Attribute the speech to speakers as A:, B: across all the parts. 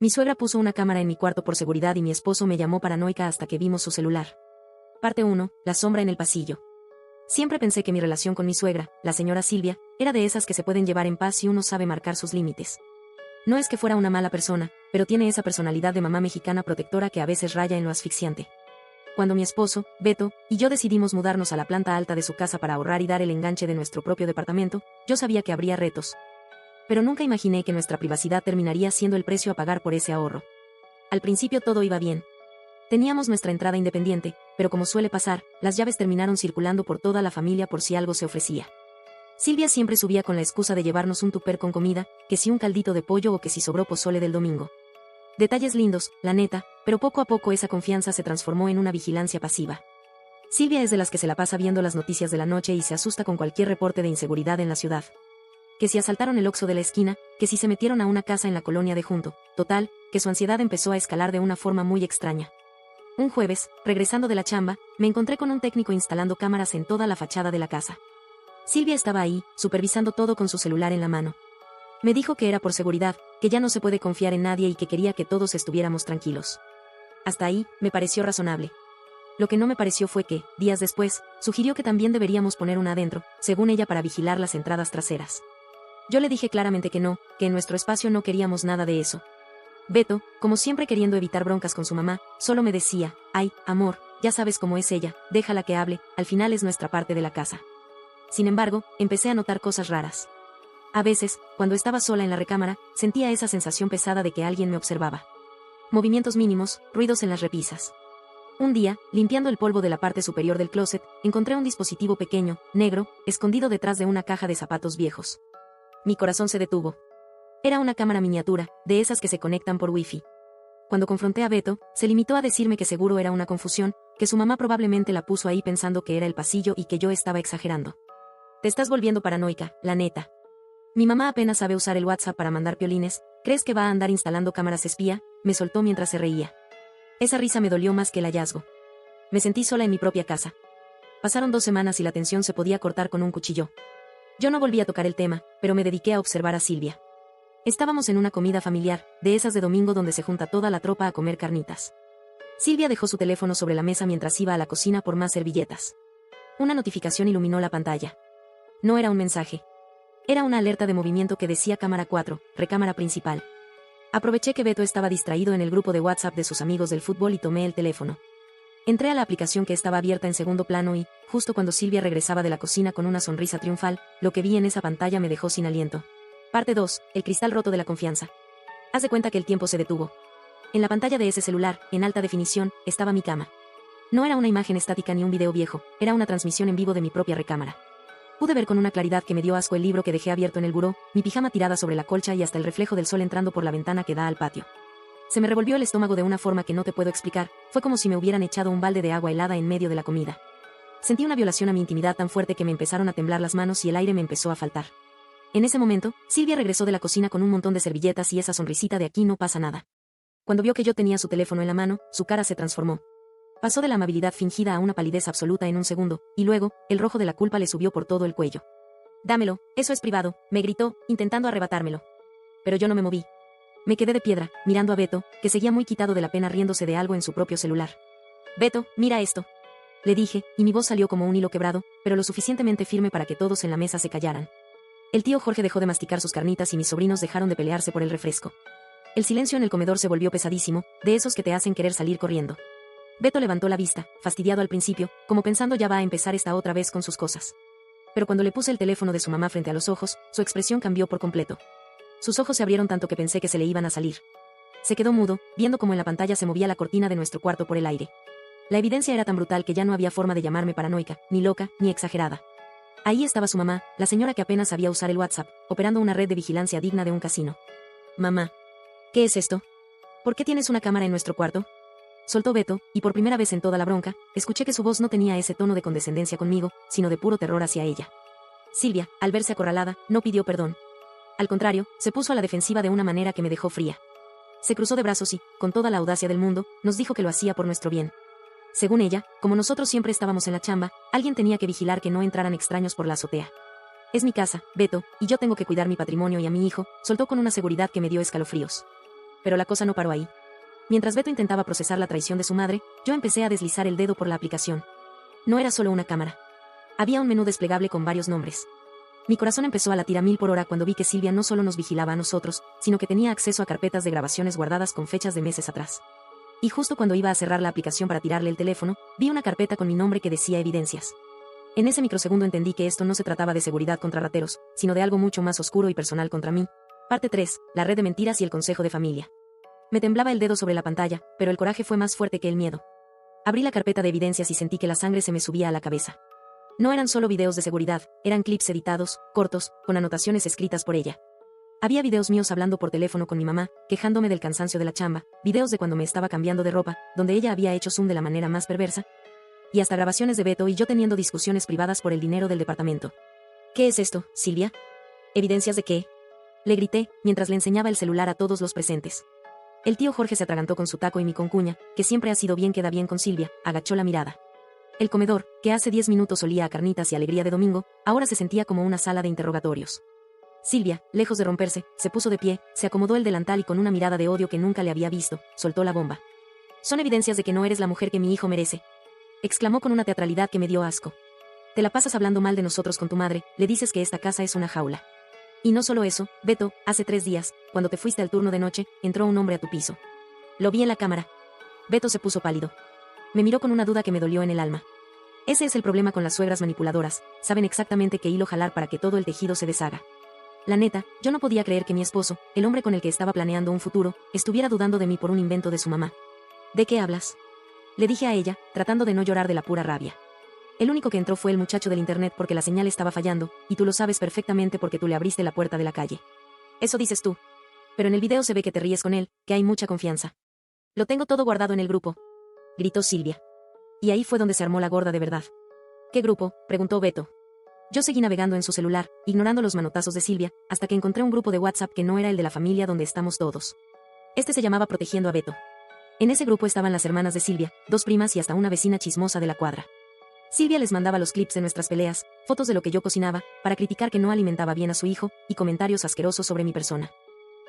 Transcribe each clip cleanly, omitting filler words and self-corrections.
A: Mi suegra puso una cámara en mi cuarto por seguridad y mi esposo me llamó paranoica hasta que vimos su celular. Parte 1. La sombra en el pasillo. Siempre pensé que mi relación con mi suegra, la señora Silvia, era de esas que se pueden llevar en paz si uno sabe marcar sus límites. No es que fuera una mala persona, pero tiene esa personalidad de mamá mexicana protectora que a veces raya en lo asfixiante. Cuando mi esposo, Beto, y yo decidimos mudarnos a la planta alta de su casa para ahorrar y dar el enganche de nuestro propio departamento, yo sabía que habría retos. Pero nunca imaginé que nuestra privacidad terminaría siendo el precio a pagar por ese ahorro. Al principio todo iba bien. Teníamos nuestra entrada independiente, pero como suele pasar, las llaves terminaron circulando por toda la familia por si algo se ofrecía. Silvia siempre subía con la excusa de llevarnos un tupper con comida, que si un caldito de pollo o que si sobró pozole del domingo. Detalles lindos, la neta, pero poco a poco esa confianza se transformó en una vigilancia pasiva. Silvia es de las que se la pasa viendo las noticias de la noche y se asusta con cualquier reporte de inseguridad en la ciudad. Que si asaltaron el Oxxo de la esquina, que si se metieron a una casa en la colonia de junto, total, que su ansiedad empezó a escalar de una forma muy extraña. Un jueves, regresando de la chamba, me encontré con un técnico instalando cámaras en toda la fachada de la casa. Silvia estaba ahí, supervisando todo con su celular en la mano. Me dijo que era por seguridad, que ya no se puede confiar en nadie y que quería que todos estuviéramos tranquilos. Hasta ahí, me pareció razonable. Lo que no me pareció fue que, días después, sugirió que también deberíamos poner una adentro, según ella para vigilar las entradas traseras. Yo le dije claramente que no, que en nuestro espacio no queríamos nada de eso. Beto, como siempre queriendo evitar broncas con su mamá, solo me decía, ay, amor, ya sabes cómo es ella, déjala que hable, al final es nuestra parte de la casa. Sin embargo, empecé a notar cosas raras. A veces, cuando estaba sola en la recámara, sentía esa sensación pesada de que alguien me observaba. Movimientos mínimos, ruidos en las repisas. Un día, limpiando el polvo de la parte superior del closet, encontré un dispositivo pequeño, negro, escondido detrás de una caja de zapatos viejos. Mi corazón se detuvo. Era una cámara miniatura, de esas que se conectan por wifi. Cuando confronté a Beto, se limitó a decirme que seguro era una confusión, que su mamá probablemente la puso ahí pensando que era el pasillo y que yo estaba exagerando. Te estás volviendo paranoica, la neta. Mi mamá apenas sabe usar el WhatsApp para mandar piolines, ¿crees que va a andar instalando cámaras espía? Me soltó mientras se reía. Esa risa me dolió más que el hallazgo. Me sentí sola en mi propia casa. Pasaron 2 semanas y la tensión se podía cortar con un cuchillo. Yo no volví a tocar el tema, pero me dediqué a observar a Silvia. Estábamos en una comida familiar, de esas de domingo donde se junta toda la tropa a comer carnitas. Silvia dejó su teléfono sobre la mesa mientras iba a la cocina por más servilletas. Una notificación iluminó la pantalla. No era un mensaje. Era una alerta de movimiento que decía cámara 4, recámara principal. Aproveché que Beto estaba distraído en el grupo de WhatsApp de sus amigos del fútbol y tomé el teléfono. Entré a la aplicación que estaba abierta en segundo plano y, justo cuando Silvia regresaba de la cocina con una sonrisa triunfal, lo que vi en esa pantalla me dejó sin aliento. Parte 2. El cristal roto de la confianza. Haz de cuenta que el tiempo se detuvo. En la pantalla de ese celular, en alta definición, estaba mi cama. No era una imagen estática ni un video viejo, era una transmisión en vivo de mi propia recámara. Pude ver con una claridad que me dio asco el libro que dejé abierto en el buró, mi pijama tirada sobre la colcha y hasta el reflejo del sol entrando por la ventana que da al patio. Se me revolvió el estómago de una forma que no te puedo explicar, fue como si me hubieran echado un balde de agua helada en medio de la comida. Sentí una violación a mi intimidad tan fuerte que me empezaron a temblar las manos y el aire me empezó a faltar. En ese momento, Silvia regresó de la cocina con un montón de servilletas y esa sonrisita de aquí no pasa nada. Cuando vio que yo tenía su teléfono en la mano, su cara se transformó. Pasó de la amabilidad fingida a una palidez absoluta en un segundo, y luego, el rojo de la culpa le subió por todo el cuello. Dámelo, eso es privado, me gritó, intentando arrebatármelo. Pero yo no me moví. Me quedé de piedra, mirando a Beto, que seguía muy quitado de la pena riéndose de algo en su propio celular. Beto, mira esto. Le dije, y mi voz salió como un hilo quebrado, pero lo suficientemente firme para que todos en la mesa se callaran. El tío Jorge dejó de masticar sus carnitas y mis sobrinos dejaron de pelearse por el refresco. El silencio en el comedor se volvió pesadísimo, de esos que te hacen querer salir corriendo. Beto levantó la vista, fastidiado al principio, como pensando ya va a empezar esta otra vez con sus cosas. Pero cuando le puse el teléfono de su mamá frente a los ojos, su expresión cambió por completo. Sus ojos se abrieron tanto que pensé que se le iban a salir. Se quedó mudo, viendo cómo en la pantalla se movía la cortina de nuestro cuarto por el aire. La evidencia era tan brutal que ya no había forma de llamarme paranoica, ni loca, ni exagerada. Ahí estaba su mamá, la señora que apenas sabía usar el WhatsApp, operando una red de vigilancia digna de un casino. Mamá. ¿Qué es esto? ¿Por qué tienes una cámara en nuestro cuarto? Soltó Beto, y por primera vez en toda la bronca, escuché que su voz no tenía ese tono de condescendencia conmigo, sino de puro terror hacia ella. Silvia, al verse acorralada, no pidió perdón. Al contrario, se puso a la defensiva de una manera que me dejó fría. Se cruzó de brazos y, con toda la audacia del mundo, nos dijo que lo hacía por nuestro bien. Según ella, como nosotros siempre estábamos en la chamba, alguien tenía que vigilar que no entraran extraños por la azotea. Es mi casa, Beto, y yo tengo que cuidar mi patrimonio y a mi hijo, soltó con una seguridad que me dio escalofríos. Pero la cosa no paró ahí. Mientras Beto intentaba procesar la traición de su madre, yo empecé a deslizar el dedo por la aplicación. No era solo una cámara. Había un menú desplegable con varios nombres. Mi corazón empezó a latir a 1000 por hora cuando vi que Silvia no solo nos vigilaba a nosotros, sino que tenía acceso a carpetas de grabaciones guardadas con fechas de meses atrás. Y justo cuando iba a cerrar la aplicación para tirarle el teléfono, vi una carpeta con mi nombre que decía evidencias. En ese microsegundo entendí que esto no se trataba de seguridad contra rateros, sino de algo mucho más oscuro y personal contra mí. Parte 3. La red de mentiras y el consejo de familia. Me temblaba el dedo sobre la pantalla, pero el coraje fue más fuerte que el miedo. Abrí la carpeta de evidencias y sentí que la sangre se me subía a la cabeza. No eran solo videos de seguridad, eran clips editados, cortos, con anotaciones escritas por ella. Había videos míos hablando por teléfono con mi mamá, quejándome del cansancio de la chamba, videos de cuando me estaba cambiando de ropa, donde ella había hecho zoom de la manera más perversa, y hasta grabaciones de Beto y yo teniendo discusiones privadas por el dinero del departamento. ¿Qué es esto, Silvia? ¿Evidencias de qué? Le grité, mientras le enseñaba el celular a todos los presentes. El tío Jorge se atragantó con su taco y mi concuña, que siempre ha sido bien queda bien con Silvia, agachó la mirada. El comedor, que hace 10 minutos olía a carnitas y alegría de domingo, ahora se sentía como una sala de interrogatorios. Silvia, lejos de romperse, se puso de pie, se acomodó el delantal y con una mirada de odio que nunca le había visto, soltó la bomba. Son evidencias de que no eres la mujer que mi hijo merece. Exclamó con una teatralidad que me dio asco. Te la pasas hablando mal de nosotros con tu madre, le dices que esta casa es una jaula. Y no solo eso, Beto, hace 3 días, cuando te fuiste al turno de noche, entró un hombre a tu piso. Lo vi en la cámara. Beto se puso pálido. Me miró con una duda que me dolió en el alma. Ese es el problema con las suegras manipuladoras, saben exactamente qué hilo jalar para que todo el tejido se deshaga. La neta, yo no podía creer que mi esposo, el hombre con el que estaba planeando un futuro, estuviera dudando de mí por un invento de su mamá. ¿De qué hablas? Le dije a ella, tratando de no llorar de la pura rabia. El único que entró fue el muchacho del internet porque la señal estaba fallando, y tú lo sabes perfectamente porque tú le abriste la puerta de la calle. Eso dices tú. Pero en el video se ve que te ríes con él, que hay mucha confianza. Lo tengo todo guardado en el grupo. Gritó Silvia. Y ahí fue donde se armó la gorda de verdad. ¿Qué grupo?, preguntó Beto. Yo seguí navegando en su celular, ignorando los manotazos de Silvia, hasta que encontré un grupo de WhatsApp que no era el de la familia donde estamos todos. Este se llamaba Protegiendo a Beto. En ese grupo estaban las hermanas de Silvia, 2 primas y hasta una vecina chismosa de la cuadra. Silvia les mandaba los clips de nuestras peleas, fotos de lo que yo cocinaba, para criticar que no alimentaba bien a su hijo, y comentarios asquerosos sobre mi persona.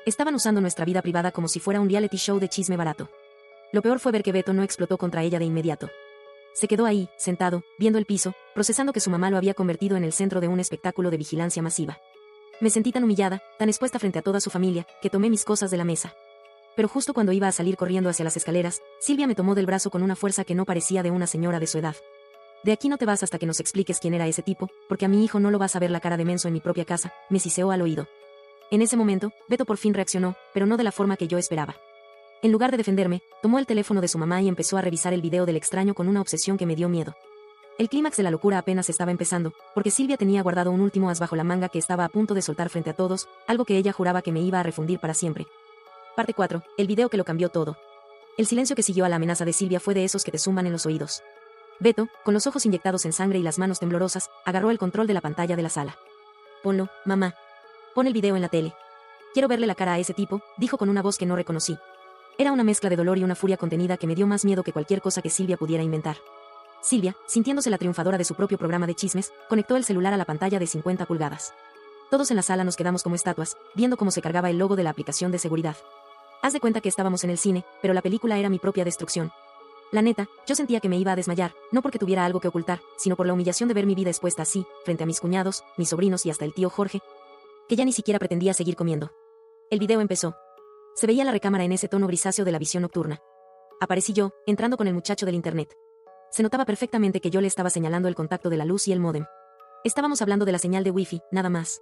A: Estaban usando nuestra vida privada como si fuera un reality show de chisme barato. Lo peor fue ver que Beto no explotó contra ella de inmediato. Se quedó ahí, sentado, viendo el piso, procesando que su mamá lo había convertido en el centro de un espectáculo de vigilancia masiva. Me sentí tan humillada, tan expuesta frente a toda su familia, que tomé mis cosas de la mesa. Pero justo cuando iba a salir corriendo hacia las escaleras, Silvia me tomó del brazo con una fuerza que no parecía de una señora de su edad. De aquí no te vas hasta que nos expliques quién era ese tipo, porque a mi hijo no lo vas a ver la cara de menso en mi propia casa, me siseó al oído. En ese momento, Beto por fin reaccionó, pero no de la forma que yo esperaba. En lugar de defenderme, tomó el teléfono de su mamá y empezó a revisar el video del extraño con una obsesión que me dio miedo. El clímax de la locura apenas estaba empezando, porque Silvia tenía guardado un último as bajo la manga que estaba a punto de soltar frente a todos, algo que ella juraba que me iba a refundir para siempre. Parte 4. El video que lo cambió todo. El silencio que siguió a la amenaza de Silvia fue de esos que te zumban en los oídos. Beto, con los ojos inyectados en sangre y las manos temblorosas, agarró el control de la pantalla de la sala. Ponlo, mamá. Pon el video en la tele. Quiero verle la cara a ese tipo, dijo con una voz que no reconocí. Era una mezcla de dolor y una furia contenida que me dio más miedo que cualquier cosa que Silvia pudiera inventar. Silvia, sintiéndose la triunfadora de su propio programa de chismes, conectó el celular a la pantalla de 50 pulgadas. Todos en la sala nos quedamos como estatuas, viendo cómo se cargaba el logo de la aplicación de seguridad. Haz de cuenta que estábamos en el cine, pero la película era mi propia destrucción. La neta, yo sentía que me iba a desmayar, no porque tuviera algo que ocultar, sino por la humillación de ver mi vida expuesta así, frente a mis cuñados, mis sobrinos y hasta el tío Jorge, que ya ni siquiera pretendía seguir comiendo. El video empezó. Se veía la recámara en ese tono grisáceo de la visión nocturna. Aparecí yo, entrando con el muchacho del internet. Se notaba perfectamente que yo le estaba señalando el contacto de la luz y el módem. Estábamos hablando de la señal de wifi, nada más.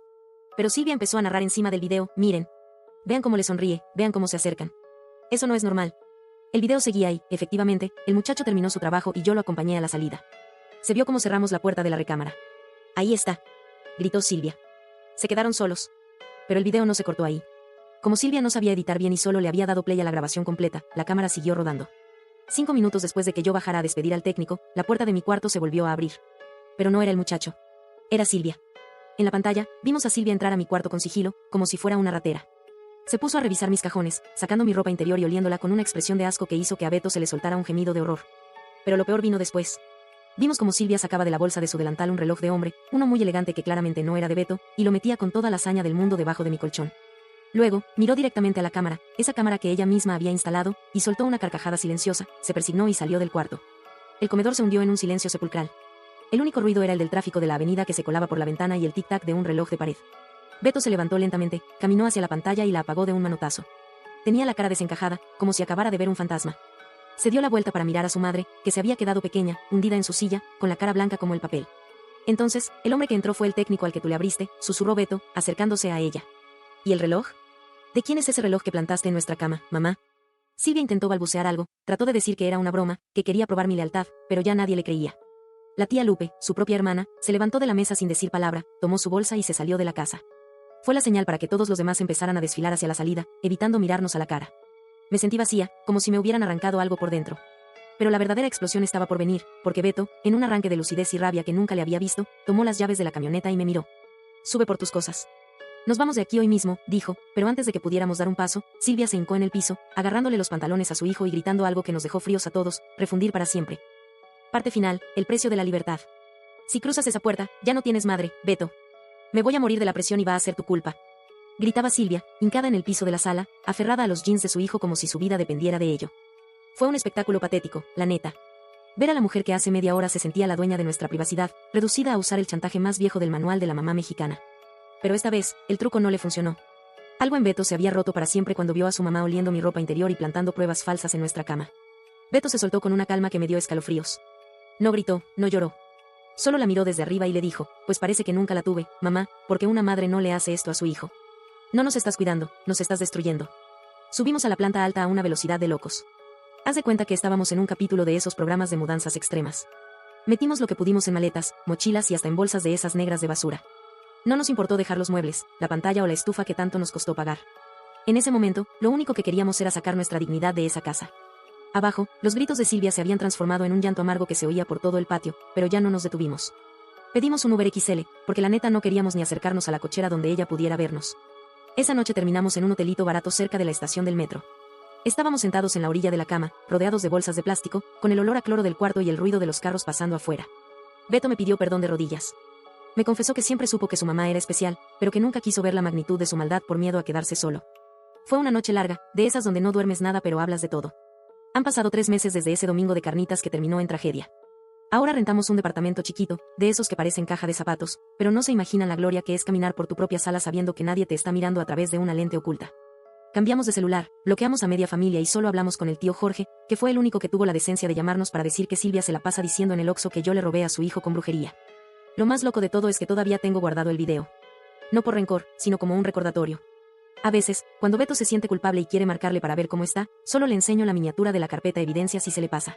A: Pero Silvia empezó a narrar encima del video, miren. Vean cómo le sonríe, vean cómo se acercan. Eso no es normal. El video seguía ahí, efectivamente, el muchacho terminó su trabajo y yo lo acompañé a la salida. Se vio cómo cerramos la puerta de la recámara. Ahí está, gritó Silvia. Se quedaron solos. Pero el video no se cortó ahí. Como Silvia no sabía editar bien y solo le había dado play a la grabación completa, la cámara siguió rodando. 5 minutos después de que yo bajara a despedir al técnico, la puerta de mi cuarto se volvió a abrir. Pero no era el muchacho. Era Silvia. En la pantalla, vimos a Silvia entrar a mi cuarto con sigilo, como si fuera una ratera. Se puso a revisar mis cajones, sacando mi ropa interior y oliéndola con una expresión de asco que hizo que a Beto se le soltara un gemido de horror. Pero lo peor vino después. Vimos como Silvia sacaba de la bolsa de su delantal un reloj de hombre, uno muy elegante que claramente no era de Beto, y lo metía con toda la hazaña del mundo debajo de mi colchón. Luego, miró directamente a la cámara, esa cámara que ella misma había instalado, y soltó una carcajada silenciosa, se persignó y salió del cuarto. El comedor se hundió en un silencio sepulcral. El único ruido era el del tráfico de la avenida que se colaba por la ventana y el tic-tac de un reloj de pared. Beto se levantó lentamente, caminó hacia la pantalla y la apagó de un manotazo. Tenía la cara desencajada, como si acabara de ver un fantasma. Se dio la vuelta para mirar a su madre, que se había quedado pequeña, hundida en su silla, con la cara blanca como el papel. Entonces, el hombre que entró fue el técnico al que tú le abriste, susurró Beto, acercándose a ella. ¿Y el reloj? ¿De quién es ese reloj que plantaste en nuestra cama, mamá? Silvia intentó balbucear algo, trató de decir que era una broma, que quería probar mi lealtad, pero ya nadie le creía. La tía Lupe, su propia hermana, se levantó de la mesa sin decir palabra, tomó su bolsa y se salió de la casa. Fue la señal para que todos los demás empezaran a desfilar hacia la salida, evitando mirarnos a la cara. Me sentí vacía, como si me hubieran arrancado algo por dentro. Pero la verdadera explosión estaba por venir, porque Beto, en un arranque de lucidez y rabia que nunca le había visto, tomó las llaves de la camioneta y me miró. Sube por tus cosas. Nos vamos de aquí hoy mismo, dijo, pero antes de que pudiéramos dar un paso, Silvia se hincó en el piso, agarrándole los pantalones a su hijo y gritando algo que nos dejó fríos a todos, refundir para siempre. Parte final, el precio de la libertad. Si cruzas esa puerta, ya no tienes madre, Beto. Me voy a morir de la presión y va a ser tu culpa. Gritaba Silvia, hincada en el piso de la sala, aferrada a los jeans de su hijo como si su vida dependiera de ello. Fue un espectáculo patético, la neta. Ver a la mujer que hace media hora se sentía la dueña de nuestra privacidad, reducida a usar el chantaje más viejo del manual de la mamá mexicana. Pero esta vez, el truco no le funcionó. Algo en Beto se había roto para siempre cuando vio a su mamá oliendo mi ropa interior y plantando pruebas falsas en nuestra cama. Beto se soltó con una calma que me dio escalofríos. No gritó, no lloró. Solo la miró desde arriba y le dijo, pues parece que nunca la tuve, mamá, porque una madre no le hace esto a su hijo. No nos estás cuidando, nos estás destruyendo. Subimos a la planta alta a una velocidad de locos. Haz de cuenta que estábamos en un capítulo de esos programas de mudanzas extremas. Metimos lo que pudimos en maletas, mochilas y hasta en bolsas de esas negras de basura. No nos importó dejar los muebles, la pantalla o la estufa que tanto nos costó pagar. En ese momento, lo único que queríamos era sacar nuestra dignidad de esa casa. Abajo, los gritos de Silvia se habían transformado en un llanto amargo que se oía por todo el patio, pero ya no nos detuvimos. Pedimos un Uber XL, porque la neta no queríamos ni acercarnos a la cochera donde ella pudiera vernos. Esa noche terminamos en un hotelito barato cerca de la estación del metro. Estábamos sentados en la orilla de la cama, rodeados de bolsas de plástico, con el olor a cloro del cuarto y el ruido de los carros pasando afuera. Beto me pidió perdón de rodillas. Me confesó que siempre supo que su mamá era especial, pero que nunca quiso ver la magnitud de su maldad por miedo a quedarse solo. Fue una noche larga, de esas donde no duermes nada pero hablas de todo. Han pasado 3 meses desde ese domingo de carnitas que terminó en tragedia. Ahora rentamos un departamento chiquito, de esos que parecen caja de zapatos, pero no se imaginan la gloria que es caminar por tu propia sala sabiendo que nadie te está mirando a través de una lente oculta. Cambiamos de celular, bloqueamos a media familia y solo hablamos con el tío Jorge, que fue el único que tuvo la decencia de llamarnos para decir que Silvia se la pasa diciendo en el Oxxo que yo le robé a su hijo con brujería. Lo más loco de todo es que todavía tengo guardado el video. No por rencor, sino como un recordatorio. A veces, cuando Beto se siente culpable y quiere marcarle para ver cómo está, solo le enseño la miniatura de la carpeta evidencias y se le pasa.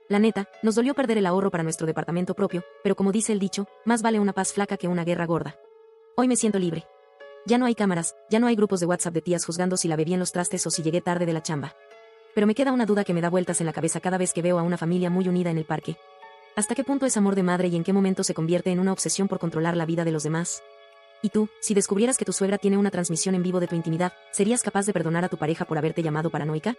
A: La neta, nos dolió perder el ahorro para nuestro departamento propio, pero como dice el dicho, más vale una paz flaca que una guerra gorda. Hoy me siento libre. Ya no hay cámaras, ya no hay grupos de WhatsApp de tías juzgando si lavé bien los trastes o si llegué tarde de la chamba. Pero me queda una duda que me da vueltas en la cabeza cada vez que veo a una familia muy unida en el parque. ¿Hasta qué punto es amor de madre y en qué momento se convierte en una obsesión por controlar la vida de los demás? Y tú, si descubrieras que tu suegra tiene una transmisión en vivo de tu intimidad, ¿serías capaz de perdonar a tu pareja por haberte llamado paranoica?